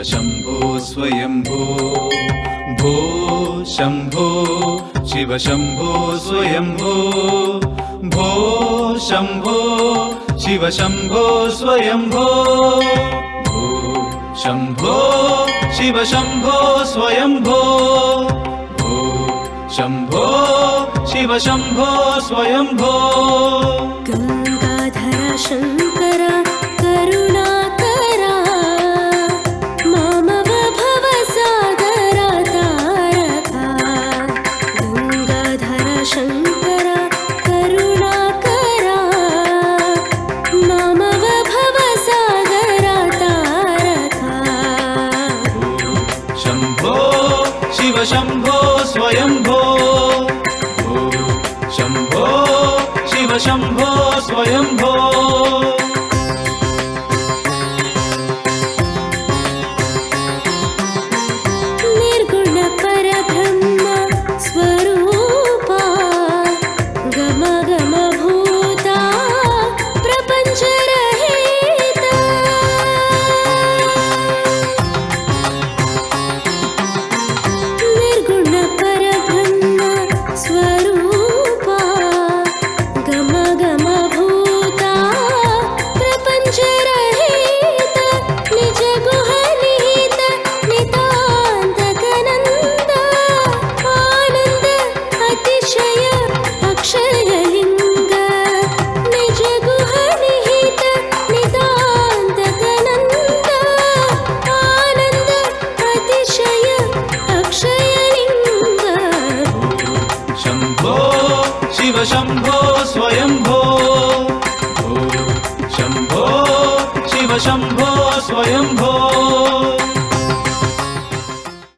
शम्भो स्वयम्भो भो शम्भो शिव शम्भो स्वयम्भो भो शम्भो शिव शम्भो स्वयम्भो भो शम्भो शिव शम्भो स्वयम्भो भो शम्भो शिव शम्भो स्वयम्भो गंगाधर शंकर करुणाकरा मामव भवसागर तारका गंगाधर शंकर करुणाकरा मामव भवसागर तारका शम्भो शिव शम्भो स्वयम्भो शम्भो शिव शम्भो स्वयम्भो निर्गुण परब्रह्म स्वरूपा गम गम भूता प्रपंच रहिता निर्गुण परब्रह्म स्वरूपा गम गम भूता प्रपंच रहित निज गुहनिहित नितांत गनंद आनंद अतिशय अक्षयलिंग निज गुहनिहित नितांत गनंद आनंद अतिशय अक्षयलिंग शम्भो शिव शम्भो स्वयम्भो शम्भो शिव शम्भो स्वयम्भो